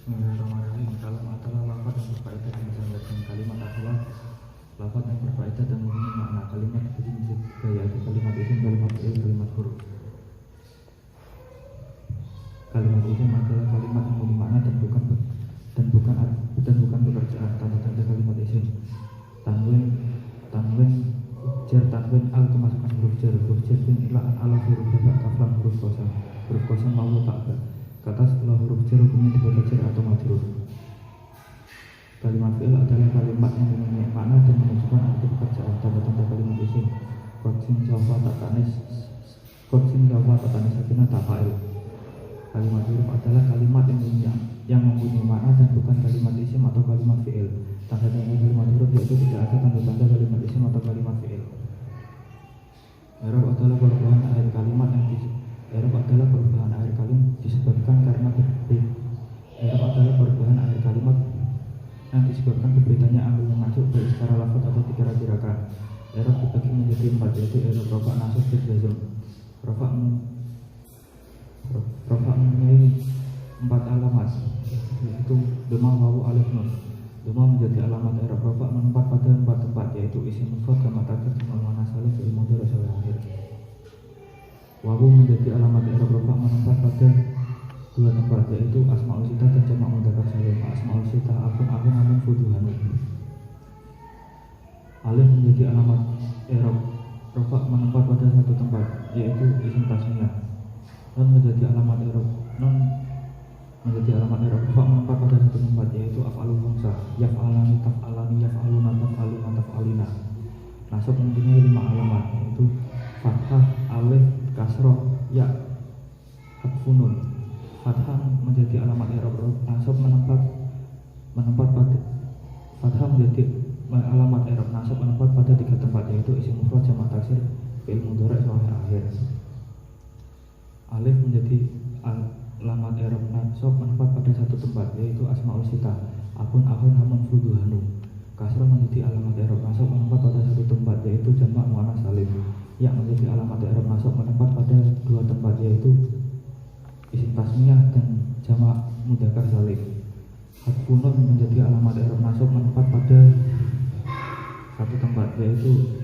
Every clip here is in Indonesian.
Bismillahirrahmanirrahim. Kalam adalah lafaz yang berfaedah dan mensandarkan. Kalimat adalah lafaz yang berfaedah dan mempunyai makna. Kalimat dibagi menjadi tiga, yaitu kalimat isim, kalimat fi'il, kalimat huruf. Kalimat isim adalah kalimat yang mempunyai makna dan bukan pekerjaan. Tanda-tanda kalimat isim: tanwin, jar, tanwin al kemasukan huruf jar bin ilaan ala huruf babak kaflam huruf kosam mau tak. Kata setelah huruf jar hukumnya dibaca jar atau majrur. Kalimat fi'il adalah kalimat yang mempunyai makna dan menunjukkan arti pekerjaan. Tanda-tanda kalimat isim: kodsin jawab tak tanis sakinah tak fa'il. Kalimat huruf adalah kalimat yang mempunyai makna dan bukan kalimat isim atau kalimat fi'il. Tanda-tanda kalimat huruf yaitu tidak ada tanda-tanda kalimat isim atau kalimat fi'il. I'rab adalah perubahan akhir kalimat yang disebabkan berbedanya ambil yang masuk baik secara lafaz atau dikira-kirakan. I'rab dibagi menjadi 4, yaitu i'rab rafa, nasab, dan jazm. Rafa mempunyai 4 alamat, yaitu dhamma, wawu, alif, nun. Dhamma menjadi alamat i'rab rafa menempat pada 4 tempat, yaitu isim mufrad, jamak taksir, jamak muannats salim, fi'il mudhari' sampai akhir. Wawu menjadi alamat i'rab rafa menempat pada 2 tempat, yaitu asmaul sitah dan jamak mudzakkar salim. Asmaul sitah akun, amun, fuduhan. Alif menjadi alamat i'rab rafa menempat pada 1 tempat, yaitu isim tasniyah. Nun menjadi alamat i'rab rafa menempat pada 1 tempat, yaitu af'alul khamsah: yaf'alani, taf'alani, yaf'aluna, taf'aluna, taf'alina. Nasab mempunyai 5 alamat, yaitu fathah, alif, kasroh, ya, hadfun nun. Fathah menjadi alamat i'rab nasab menempat pada fathah menjadi alamat i'rab nasab menempat pada 3 tempat, yaitu isim mufrad, jamak taksir, fi'il mudhari' sampai akhir. Alif menjadi alamat i'rab nasab menempat pada 1 tempat, yaitu asmaul sitah: akun, hamun, fuduhanu. Kasrah menjadi alamat i'rab nasab menempat pada 1 tempat, yaitu jamak muannats salim. Ya menjadi alamat i'rab nasab menempat pada 2 tempat, yaitu isim tasniyah dan jamak mudzakkar salim. Hadfun nun menjadi alamat i'rab nasab menempat pada 1 tempat, yaitu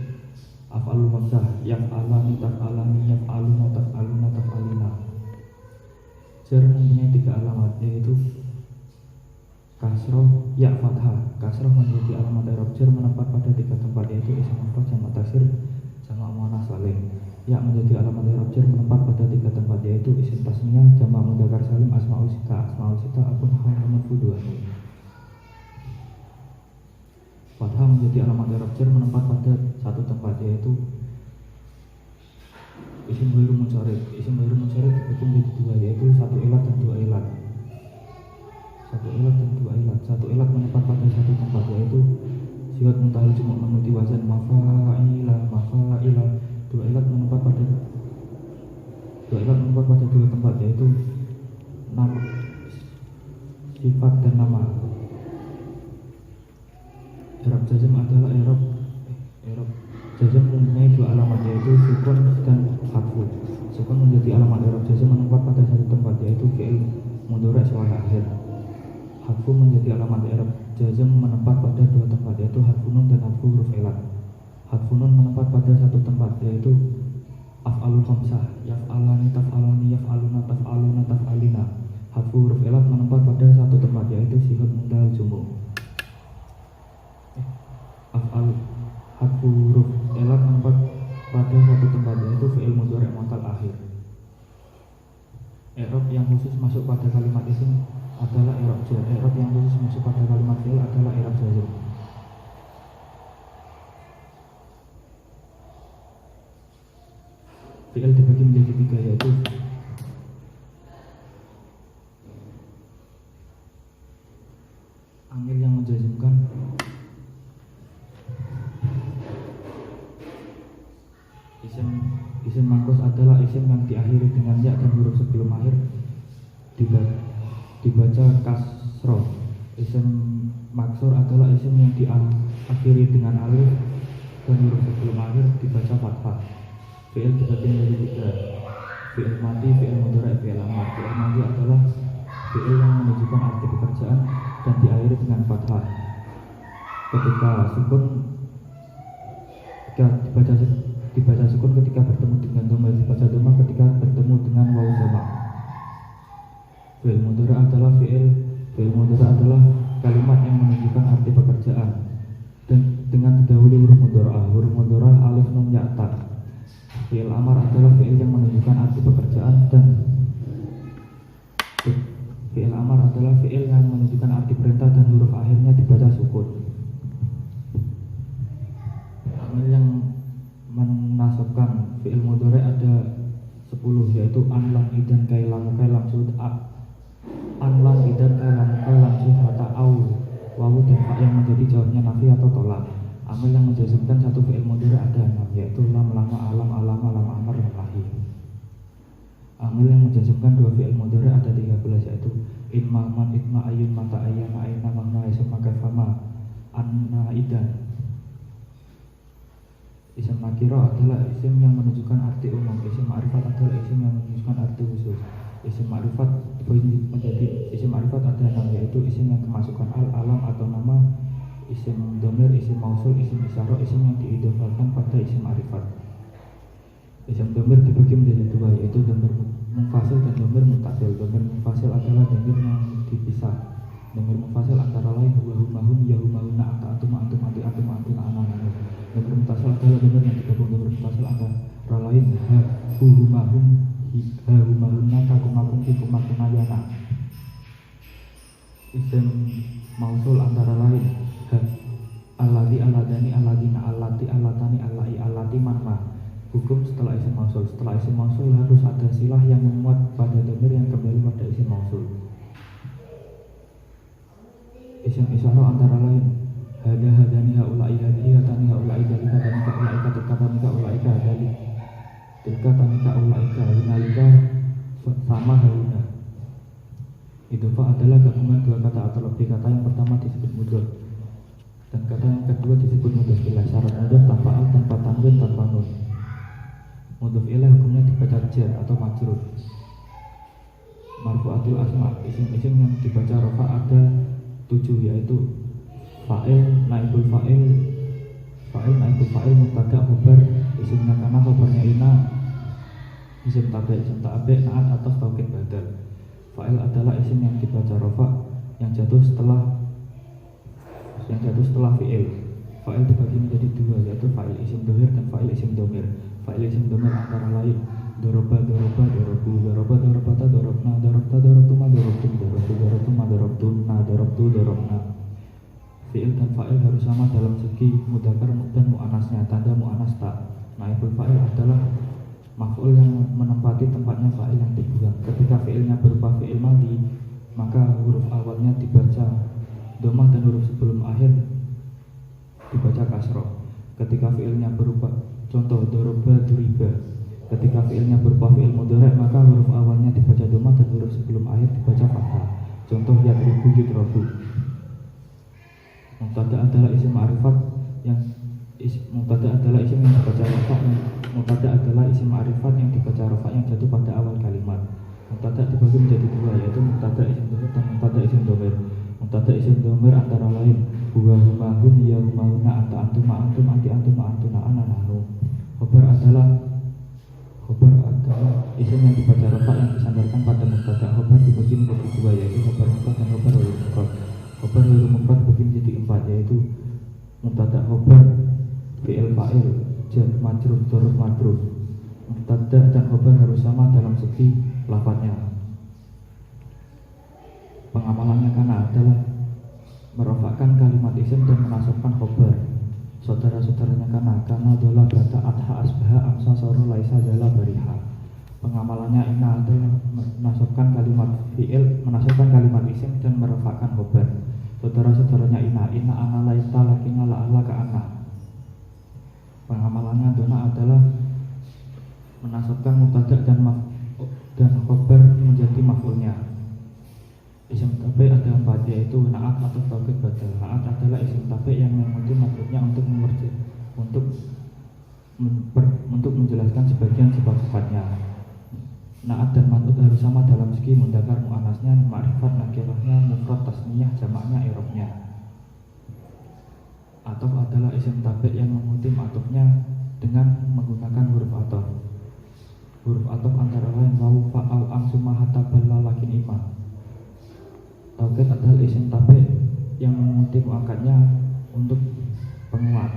af'alul khamsah: yaf'alani, taf'alani, yaf'aluna, taf'aluna, taf'alina. Jar mempunyai 3 alamat, yaitu kasroh, ya, fathah. Kasroh menjadi alamat i'rab jar menempat pada 3 tempat, yaitu isim mufrad, jamak taksir, jamak muannats salim. Ya menjadi alamat i'rab jar menempat pada 3 tempat, yaitu isim tasniyah, jamak mudzakkar salim, asmaul sitah, akun, hamun, fuduhan. Fathah menjadi alamat i'rab jar menempat pada 1 tempat, yaitu isim ghairu munsharif. Isim ghairu munsharif dibagi menjadi 2, yaitu 1 ilat dan 2 ilat. 1 ilat menempat pada 1 tempat, yaitu siwat muntahil jumuk menuti wazan mafa'ila. 2 ilat menempat pada 2 tempat, yaitu nama, sifat, dan nama. I'rab jazm adalah i'rab jazm mempunyai 2 alamat, yaitu sukun dan hadfu. Sukun menjadi alamat i'rab jazm menempat pada 1 tempat, yaitu fi'il mudhari' sampai akhir. Hadfu menjadi alamat i'rab jazm menempat pada 2 tempat, yaitu hadfun nun dan hadfu huruf ilat. Hadfun nun menempat pada 1 tempat, yaitu af'alul khamsah: yaf'alani, taf'alani, yaf'aluna, taf'aluna, taf'alina. Hadfu huruf ilat menempat pada 1 tempat, yaitu sihut mundal jumuk. Hadfu huruf ilat menempat pada 1 tempat, yaitu fi'il mudhari' mu'tal akhir. I'rab yang khusus masuk pada kalimat isim adalah i'rab jar. I'rab yang khusus masuk pada kalimat fi'il adalah i'rab jazm. Fi'il dibagi menjadi 3, yaitu amil yang menjazmkan, isim mangkus adalah isim yang diakhiri dengan ya dan huruf sebelum akhir dibaca kasroh. Isim maksur adalah isim yang diakhiri dengan alif dan huruf sebelum akhir dibaca fathah. Fi'il dibagi menjadi 3: fi'il madi, fi'il mudhari', fi'il amar. Fi'il madi adalah fi'il yang menunjukkan arti pekerjaan dan diakhiri dengan fathah. Ketika sukun dibaca sukun ketika bertemu dengan dhamma, dibaca dhamma ketika bertemu dengan wawu jamak. Fi'il mudhari adalah kalimat yang menunjukkan arti pekerjaan dan dengan didahului huruf mudhari'ah. Huruf mudhari'ah alif nun ya ta. Fi'il amar adalah fi'il yang menunjukkan arti pekerjaan dan fi'il amar adalah fi'il yang menunjukkan arti perintah dan huruf akhirnya dibaca sukun. Amil yang menasabkan fi'il mudhari ada 10, yaitu an lam idan kailam kailam sud an lam idan kailam sud hatta au wawu dan fa yang menjadi jawabnya nafi atau tolak. Amil yang menjazmkan satu fi'il mudhari ada 6, yaitu lam lama alam alama lam amar lam lahir. Amil yang menjazmkan dua fi'il mudhari ada 13, yaitu itma man itma ayun mata ayana aina makna isim maka fama anna idan. Isim nakirah adalah isim yang menunjukkan arti umum. Isim ma'rifat adalah isim yang menunjukkan arti khusus. Isim ma'rifat dibagi menjadi isim ma'rifat ada 6, yaitu isim yang kemasukan al, alam atau nama, isim dhamir, isim mausul, isim isyarah, isim yang diidhofalkan pada isim ma'rifat. Isim dhamir dibagi menjadi 2, yaitu dhamir munfasil dan dhamir muttasil. Dhamir munfasil adalah dhamir yang dipisah. Dhamir munfasil antara lain huwa humahum ya humahuna anta antum antum anti antum antum ana ana. Dhamir muttasil adalah dhamir yang digabung. Dhamir muttasil antara lain ha humahum ha humahuna kakumakum fikumakuna yana. Isim mausul antara lain ha alladhi alladani alladina allati allatani allai allati manma. Hukum setelah isim mausul. Setelah isim mausul harus ada silah yang memuat pada dhamir yang kembali pada isim mausul. Isim isyarah antara lain hada hadani haulai hadihi hatani haulai dalika danika ulaika tilka danika ulaika hadali tilka danika ulaika hunalika sama hauna. Idhofah adalah gabungan dua kata atau lebih. Kata yang pertama disebut mudhaf dan kata yang kedua disebut mudhaf ilaih. Syarat mudhaf tanpa al, tanpa tanwin, tanpa nun. Mudhaf ilaih hukumnya dibaca jar atau majrur. Marfu'atul asma, isim-isim yang dibaca rafa ada 7, yaitu fa'il, naibul fa'il, naibul fa'il, mubtada, khobar, isimnya kana, khobarnya ina, isim tabi, naat atau taukid badal. Fa'il adalah isim yang dibaca rafa yang jatuh setelah fi'il. Fa'il dibagi menjadi 2, yaitu fa'il isim dhohir dan fa'il isim dhamir. Fa'il isim dhamir antara lain doroba, dorobu, doroba, dorobata, dorobna, dorobta, dorobtuma, dorobtum, dorobu, dorobtuma, dorobtuna, dorobtu, dorobna. Fi'il dan fa'il harus sama dalam segi mudzakkar dan mu'anasnya. Tanda mu'anas tak. Naibul fa'il adalah maf'ul yang menempati tempatnya fa'il yang dibuang. Ketika fi'ilnya berupa fi'il madhi, maka huruf awalnya dibaca dhammah dan huruf sebelum akhir dibaca kasroh. Ketika fi'ilnya berupa contoh doroba, duriba. Ketika fi'ilnya berupa fi'il mudhari', maka huruf awalnya dibaca dhammah dan huruf sebelum akhir dibaca fathah. Contoh yadribu, yudrabu. Mubtada adalah isim ma'rifat yang dibaca rafa. Mubtada adalah isim ma'rifat yang dibaca rafa yang jatuh pada awal kalimat. Mubtada dibagi menjadi 2, yaitu mubtada isim dhamir dan mubtada isim dhamir. Mubtada isim dhamir antara lain huwa humahum ya humahuna anta antum antum anti antum antuna ana nahnu. Khobar adalah isim yang dibaca rafa yang disandarkan pada mubtada. Khobar dibagi menjadi 2, yaitu khobar mufrad dan khobar ghairu mufrad. Khobar ghairu mufrad dibagi menjadi 4, yaitu mubtada khobar, fi'il fa'il, jar majrur, dzarf majrur. Mubtada dan khobar harus sama dalam segi lafadznya. Pengamalannya kana adalah merofakkan kalimat isim dan menasabkan khobar. Saudara-saudaranya kana dola bata adha asbaha amsa soro laisa jala bariha. Pengamalannya ina adalah menasabkan kalimat fi'il, menasabkan kalimat isim dan merofakkan khobar. Saudara-saudaranya ina ana laisa lakina la ala ka ana. Pengamalannya dona adalah menasabkan mubtada dan khobar menjadi maf'ulnya. Isim tabi ada 4, yaitu naat atau taukid badal. Naat adalah isim tabi yang mengikuti maksudnya untuk menjelaskan sebagian sifat-sifatnya. Naat dan man'ut harus sama dalam segi mudzakkar muannasnya, ma'rifat nakirahnya, mufrad tasniyah, jamaknya, i'rabnya. Atof adalah isim tabi' yang mengutip atofnya dengan menggunakan huruf atof. Huruf atof antara lain wawu, fa, au, am, summa, hatta, balla, lakin, ima. Taukid adalah isim tabi' yang mengutip muakkadnya untuk penguat.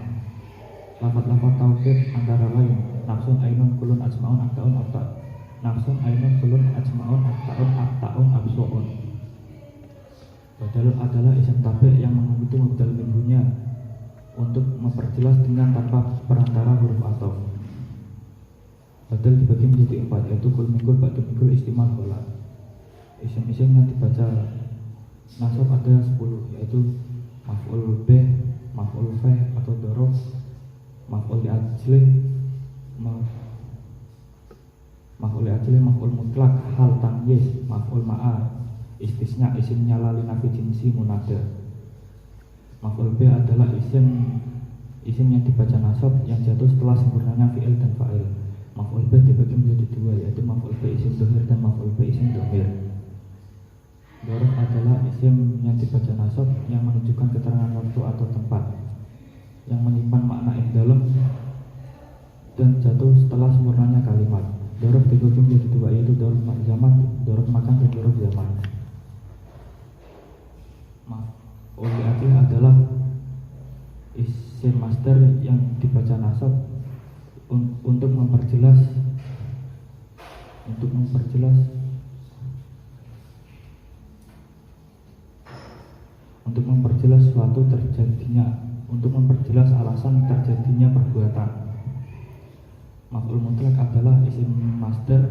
Lafaz-lafaz taukid antara lain nafsun, ainun, kulun, asmaun, aktaun, abta. Nafsun, ainun, kulun, asmaun, aktaun, absuun. Badal adalah isim tabi' yang mengikuti mubdal minhunya untuk memperjelas dengan tanpa perantara huruf atof. Badal dibagi menjadi 4, yaitu kul mikul, ba'du mikul, istimal, bola. Isim-isim yang dibaca nasab ada 10, yaitu maf'ul bih, maf'ul feh atau dorof, maf'ul li'ajlih, maf'ul li'ajlih, maf'ul mutlak, hal tamyiz, maf'ul ma'a, istisna, isim nyala linafi jinsi munada. Maf'ul bih adalah isim yang dibaca nasab yang jatuh setelah sempurnanya fi'il dan fa'il. Maf'ul bih dibagi menjadi 2, yaitu maf'ul bih isim dhamir dan maf'ul bih isim dhamir. Dorof adalah isim yang dibaca nasab yang menunjukkan keterangan waktu atau tempat, yang menyimpan makna yang dalam dan jatuh setelah sempurnanya kalimat. Dorof dibagi menjadi 2, yaitu dorof zaman, dorof makan, dan dorof zaman. Maf'ul li'ajlih adalah isim master yang dibaca nasab untuk memperjelas suatu terjadinya, untuk memperjelas alasan terjadinya perbuatan. Maf'ul mutlak adalah isim master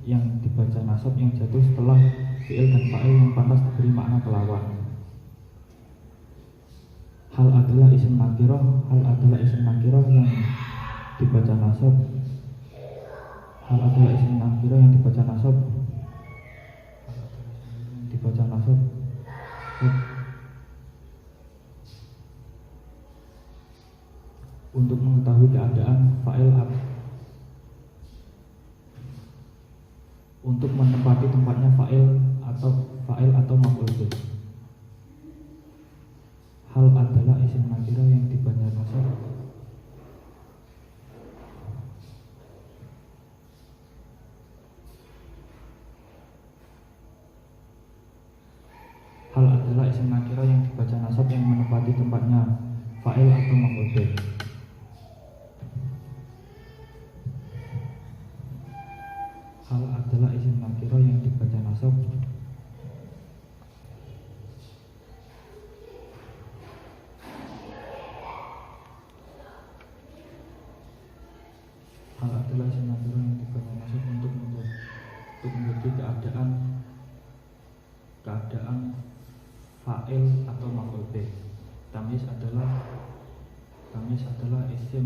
yang dibaca nasab yang jatuh setelah fi'il dan fa'il yang pantas diberi makna kelawan. Hal adalah isim nakirah yang dibaca nasab. Untuk mengetahui keadaan fa'il, untuk menempati tempatnya fa'il atau maf'ul bih. Hal adalah isim nakirah yang dibaca nasab. Hal adalah isim nakirah yang dibaca nasab yang menempati tempatnya fa'il atau maf'ul bih. Hal adalah isim nakirah yang dibaca nasab untuk mengerti keadaan fa'il atau maf'ul bih. Tamyiz adalah isim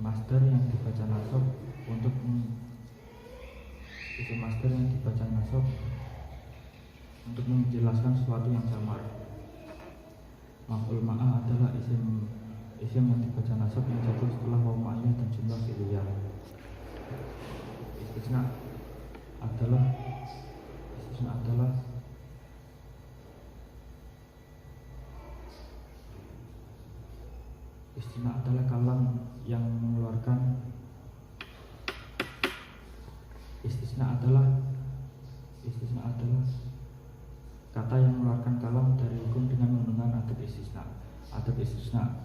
master yang dibaca nasab untuk menjelaskan sesuatu yang samar. Maf'ul ma'a adalah isim yang dibaca nasab yang jatuh setelah wawu ma'iyah dan jumlah fi'liyah. Istisna adalah kalam yang mengeluarkan kata yang mengeluarkan kalam dari hukum dengan menggunakan adat istisna. Adat istisna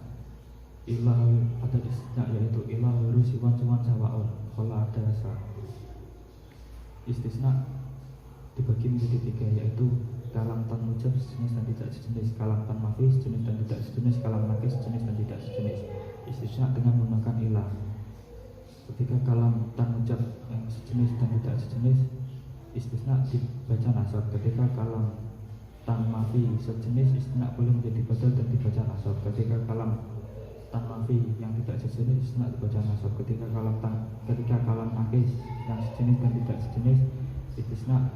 yaitu ilah huruf siwan sawaun khola adasa. Istisna dibagi menjadi 3, yaitu kalam tan mujab sejenis dan tidak sejenis, kalam tan mafi sejenis dan tidak sejenis, kalam nakis sejenis dan tidak sejenis. Istisna dengan menggunakan ilah. Ketika kalam tan mujab yang sejenis dan tidak sejenis, istisna dibaca nasab. Ketika kalam tan mafi sejenis, istisna boleh menjadi badal dan dibaca nasab. Ketika kalam tan mafi yang tidak sejenis, istisna dibaca nasab. Ketika kalam nakis yang sejenis dan tidak sejenis, istisna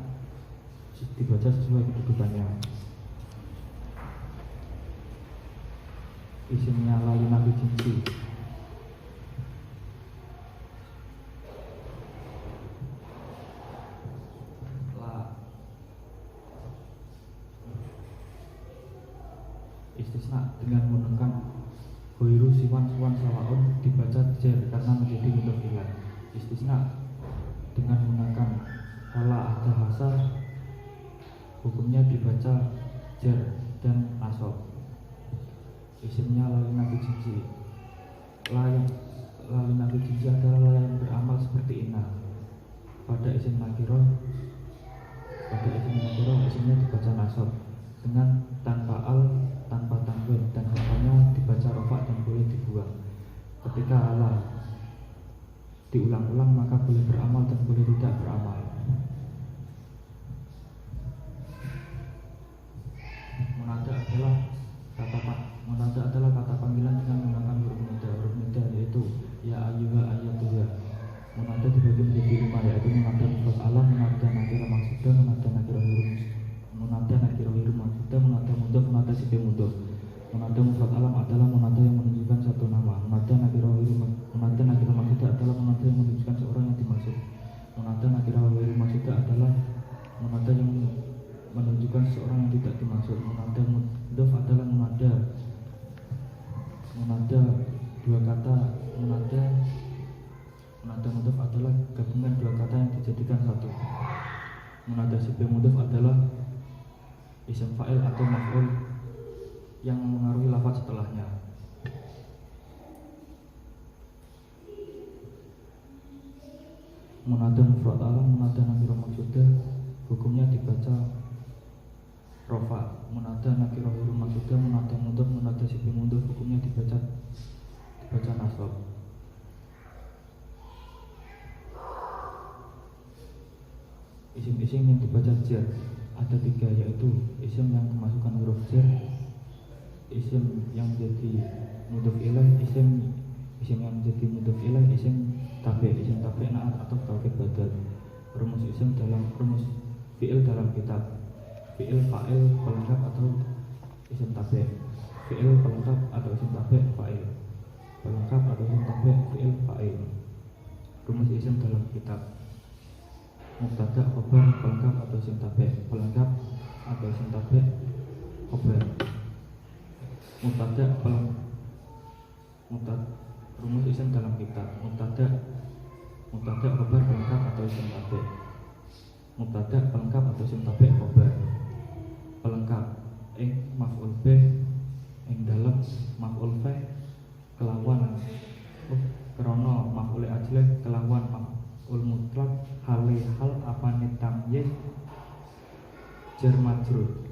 dibaca sesuai kedudukannya. Isimnya lalu nabi jinsi. istisna dengan menggunakan Hoiru siwan sawaun dibaca jer karena menjadi mudhof ilaih. Istisna dengan menggunakan wala ada hasa hukumnya dibaca jer dan nasab. Isimnya lalinafi jinji. Lalinafi jinji adalah yang beramal seperti ina. Pada isim nakiro isimnya dibaca nasab dengan tanpa al, tanpa tanwin, dan hasilnya dibaca rofa dan boleh dibuang. Ketika ala diulang-ulang maka boleh beramal dan boleh tidak beramal. Munada adalah kata panggilan dengan menggunakan huruf nida. Huruf nida yaitu ya ayyuha ayyatuha. Munada dibagi menjadi 5, yaitu munada mufrad alam, munada nakirah maksudah, munada nakirah hirum maksudah, munada mudhof, munada sifat mudhof. Munada mufrad alam adalah munada yang menunjukkan satu nama. Munada nakirah maksudah adalah munada yang menunjukkan seorang yang dimaksud. Munada nakirah hirum maksudah adalah munada yang menunjukkan seseorang yang tidak dimaksud. Munada mudhof adalah munada dua kata. Munada mudhof adalah gabungan dua kata yang dijadikan satu. Munada sifat mudhof adalah isim fa'il atau maf'ul yang mengaruhi lafaz setelahnya. Munada mufrad alam, munada nakirah maksudah hukumnya dibaca rofa. Munada nakirah hirum maksudah, munada mudhof, munada sifat mudhof hukumnya dibaca nasab. Isim-isim yang dibaca jar ada 3, yaitu isim yang kemasukan huruf jar, isim yang jadi mudhof ilaih, isim yang jadi mudhof ilaih, isim tabe naat atau tabe badal. Rumus fi'il dalam kitab: fi'il fa'il pelengkap atau isim tabe, fi'il pelengkap atau isim tabe fa'il, pelengkap atau isim tabe fi'il fa'il. Rumus isim dalam kitab: mubtada khobar pelengkap atau isim tabe, pelengkap atau isim tabe khobar. Rumus isim dalam kitab: mubtada khobar pelengkap atau isim tabe, mubtada pelengkap atau isim tabe khobar. Pelengkap maf'ul bih dalam maf'ul fa kelawan krana maf'ul ajlih kelawan maf'ul mutlak hal apane tamyiz jar majrur.